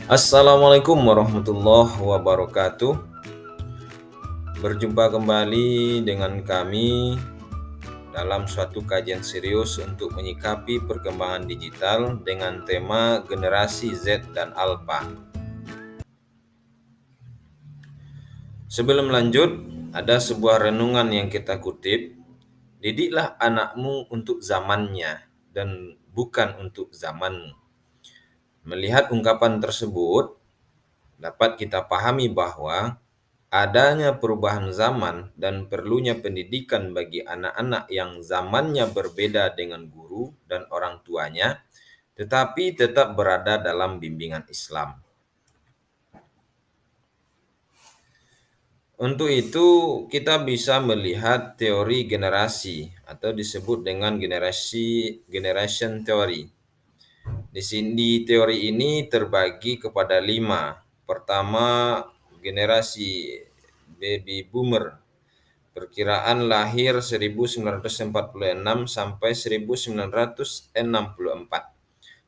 Assalamualaikum warahmatullahi wabarakatuh. Berjumpa kembali dengan kami dalam suatu kajian serius untuk menyikapi perkembangan digital dengan tema generasi Z dan Alpha. Sebelum lanjut, ada sebuah renungan yang kita kutip. Didiklah anakmu untuk zamannya dan bukan untuk zamanmu. Melihat ungkapan tersebut, dapat kita pahami bahwa adanya perubahan zaman dan perlunya pendidikan bagi anak-anak yang zamannya berbeda dengan guru dan orang tuanya, tetapi tetap berada dalam bimbingan Islam. Untuk itu, kita bisa melihat teori generasi atau disebut dengan generation theory. Di sini teori ini terbagi kepada 5. Pertama, generasi baby boomer. Perkiraan lahir 1946 sampai 1964.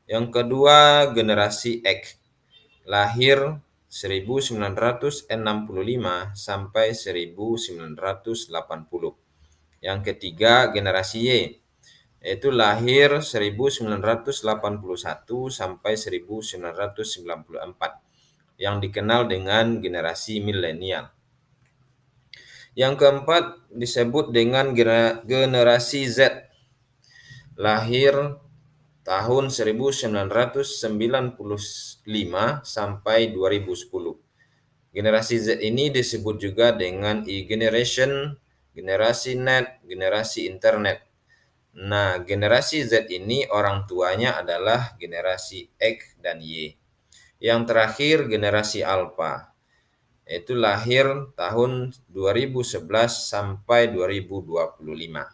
Yang kedua, generasi X. Lahir 1965 sampai 1980. Yang ketiga, generasi Y, yaitu lahir 1981 sampai 1994, yang dikenal dengan generasi milenial. Yang keempat disebut dengan generasi Z, lahir tahun 1995 sampai 2010. Generasi Z ini disebut juga dengan E-generation, generasi net, generasi internet. Nah, generasi Z ini orang tuanya adalah generasi X dan Y. Yang terakhir generasi Alpha, yaitu lahir tahun 2011 sampai 2025.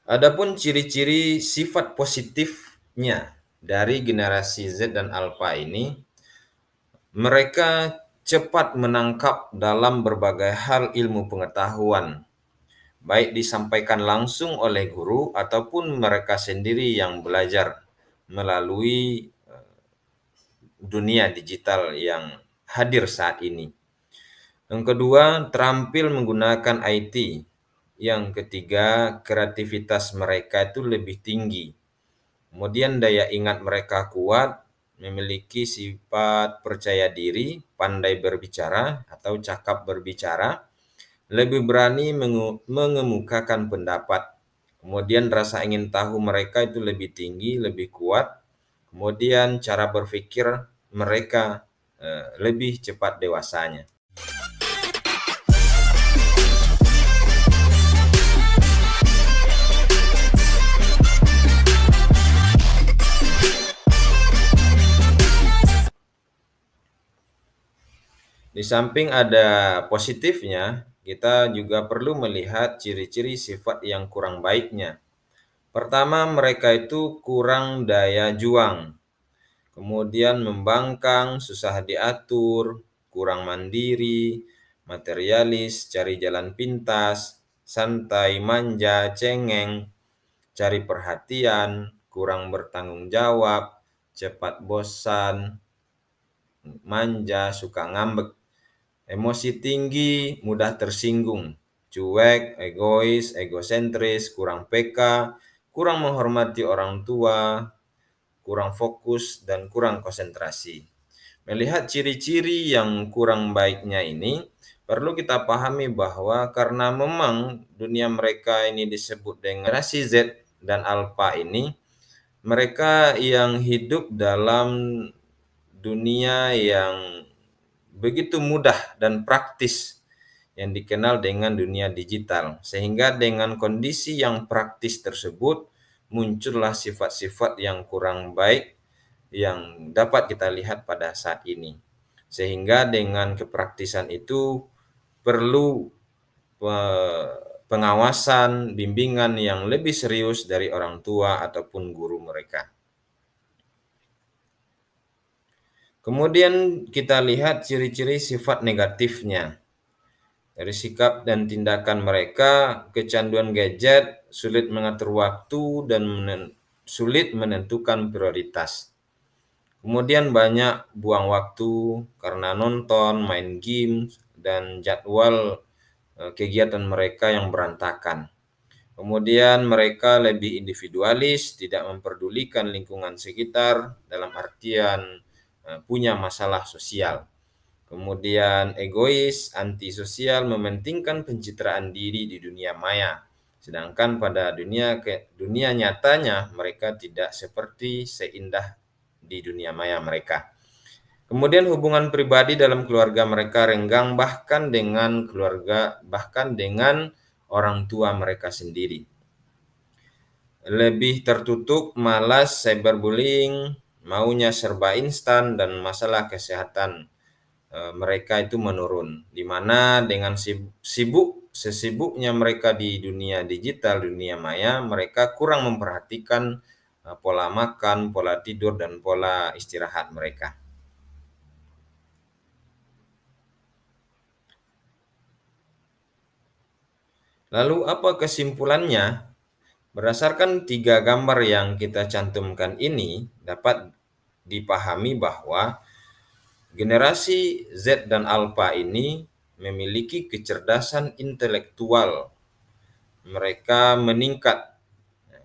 Adapun ciri-ciri sifat positifnya dari generasi Z dan Alpha ini, mereka cepat menangkap dalam berbagai hal ilmu pengetahuan, baik disampaikan langsung oleh guru ataupun mereka sendiri yang belajar melalui dunia digital yang hadir saat ini. Yang kedua, terampil menggunakan IT. Yang ketiga, kreativitas mereka itu lebih tinggi. Kemudian daya ingat mereka kuat, memiliki sifat percaya diri, pandai berbicara atau cakap berbicara, lebih berani mengemukakan pendapat. Kemudian rasa ingin tahu mereka itu lebih tinggi, lebih kuat. Kemudian cara berpikir mereka lebih cepat dewasanya. Di samping ada positifnya, kita juga perlu melihat ciri-ciri sifat yang kurang baiknya. Pertama, mereka itu kurang daya juang, kemudian membangkang, susah diatur, kurang mandiri, materialis, cari jalan pintas, santai, manja, cengeng, cari perhatian, kurang bertanggung jawab, cepat bosan, manja, suka ngambek. Emosi tinggi, mudah tersinggung, cuek, egois, egosentris, kurang peka, kurang menghormati orang tua, kurang fokus, dan kurang konsentrasi. Melihat ciri-ciri yang kurang baiknya ini, perlu kita pahami bahwa karena memang dunia mereka ini disebut dengan generasi Z dan Alpha ini, mereka yang hidup dalam dunia yang begitu mudah dan praktis yang dikenal dengan dunia digital. Sehingga dengan kondisi yang praktis tersebut muncullah sifat-sifat yang kurang baik yang dapat kita lihat pada saat ini. Sehingga dengan kepraktisan itu perlu pengawasan, bimbingan yang lebih serius dari orang tua ataupun guru mereka. Kemudian kita lihat ciri-ciri sifat negatifnya. Dari sikap dan tindakan mereka, kecanduan gadget, sulit mengatur waktu, dan sulit menentukan prioritas. Kemudian banyak buang waktu karena nonton, main game, dan jadwal kegiatan mereka yang berantakan. Kemudian mereka lebih individualis, tidak memperdulikan lingkungan sekitar dalam artian punya masalah sosial. Kemudian egois, antisosial, mementingkan pencitraan diri di dunia maya. Sedangkan pada dunia nyatanya mereka tidak seperti seindah di dunia maya mereka. Kemudian hubungan pribadi dalam keluarga mereka renggang bahkan dengan orang tua mereka sendiri. Lebih tertutup, malas, cyberbullying, maunya serba instan, dan masalah kesehatan mereka itu menurun. Di mana dengan sesibuknya mereka di dunia digital, dunia maya, mereka kurang memperhatikan pola makan, pola tidur, dan pola istirahat mereka. Lalu apa kesimpulannya? Berdasarkan 3 gambar yang kita cantumkan ini, dapat dipahami bahwa generasi Z dan Alpha ini memiliki kecerdasan intelektual. Mereka meningkat.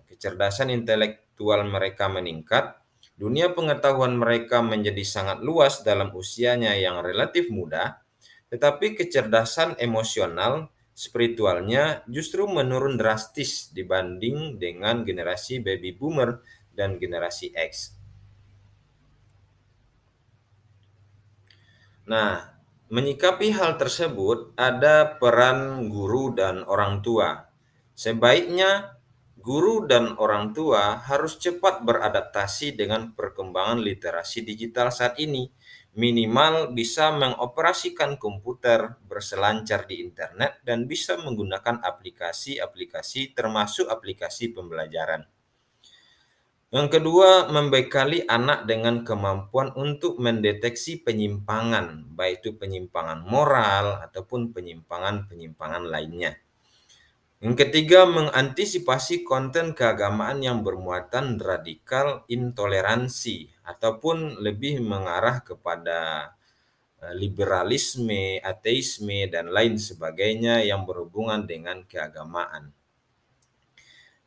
Kecerdasan intelektual mereka meningkat. Dunia pengetahuan mereka menjadi sangat luas dalam usianya yang relatif muda, tetapi kecerdasan emosional spiritualnya justru menurun drastis dibanding dengan generasi baby boomer dan generasi X. Nah, menyikapi hal tersebut ada peran guru dan orang tua. Sebaiknya guru dan orang tua harus cepat beradaptasi dengan perkembangan literasi digital saat ini. Minimal bisa mengoperasikan komputer, berselancar di internet, dan bisa menggunakan aplikasi-aplikasi termasuk aplikasi pembelajaran. Yang kedua, membekali anak dengan kemampuan untuk mendeteksi penyimpangan, baik itu penyimpangan moral ataupun penyimpangan-penyimpangan lainnya. Yang ketiga, mengantisipasi konten keagamaan yang bermuatan radikal intoleransi ataupun lebih mengarah kepada liberalisme, ateisme, dan lain sebagainya yang berhubungan dengan keagamaan.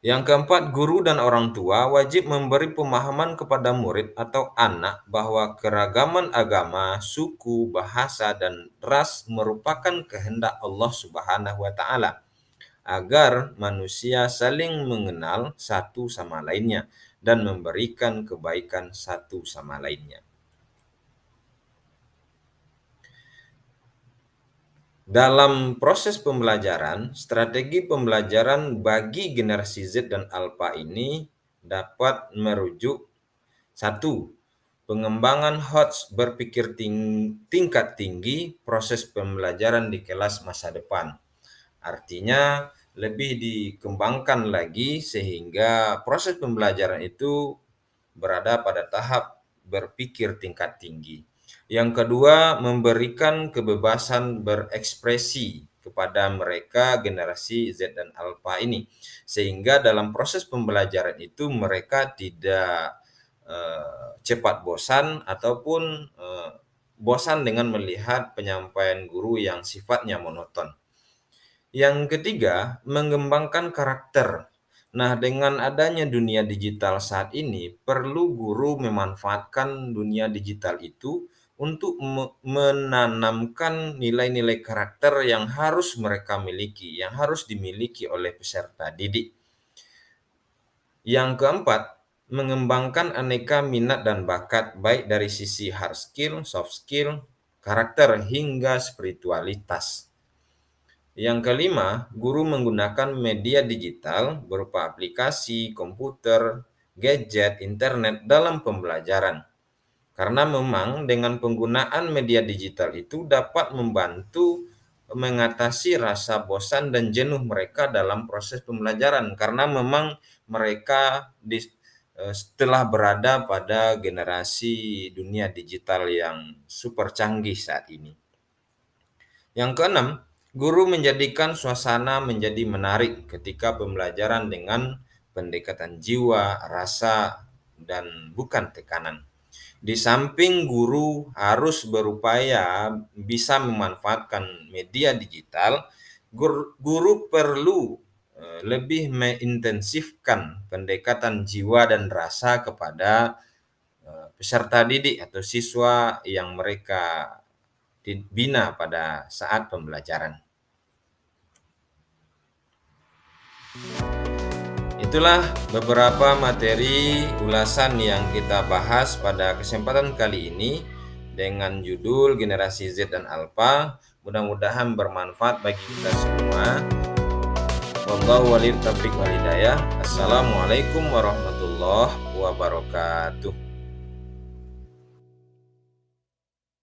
Yang keempat, guru dan orang tua wajib memberi pemahaman kepada murid atau anak bahwa keragaman agama, suku, bahasa, dan ras merupakan kehendak Allah Subhanahu wa Ta'ala, agar manusia saling mengenal satu sama lainnya dan memberikan kebaikan satu sama lainnya. Dalam proses pembelajaran, strategi pembelajaran bagi generasi Z dan Alpha ini dapat merujuk: 1. Pengembangan HOTS berpikir tingkat tinggi proses pembelajaran di kelas masa depan. Artinya lebih dikembangkan lagi sehingga proses pembelajaran itu berada pada tahap berpikir tingkat tinggi. Yang kedua, memberikan kebebasan berekspresi kepada mereka generasi Z dan Alpha ini, sehingga dalam proses pembelajaran itu mereka tidak cepat bosan ataupun bosan dengan melihat penyampaian guru yang sifatnya monoton. Yang ketiga, mengembangkan karakter. Nah, dengan adanya dunia digital saat ini, perlu guru memanfaatkan dunia digital itu untuk menanamkan nilai-nilai karakter yang harus mereka miliki, yang harus dimiliki oleh peserta didik. Yang keempat, mengembangkan aneka minat dan bakat baik dari sisi hard skill, soft skill, karakter hingga spiritualitas. Yang kelima, guru menggunakan media digital berupa aplikasi, komputer, gadget, internet dalam pembelajaran. Karena memang dengan penggunaan media digital itu dapat membantu mengatasi rasa bosan dan jenuh mereka dalam proses pembelajaran. Karena memang mereka setelah berada pada generasi dunia digital yang super canggih saat ini. Yang keenam, guru menjadikan suasana menjadi menarik ketika pembelajaran dengan pendekatan jiwa, rasa, dan bukan tekanan. Di samping guru harus berupaya bisa memanfaatkan media digital, guru perlu lebih mengintensifkan pendekatan jiwa dan rasa kepada peserta didik atau siswa yang mereka dibina pada saat pembelajaran. Itulah beberapa materi ulasan yang kita bahas pada kesempatan kali ini dengan judul Generasi Z dan Alpha. Mudah-mudahan bermanfaat bagi kita semua. Wallahu waliyyut taufiq wal hidayah. Assalamualaikum warahmatullahi wabarakatuh.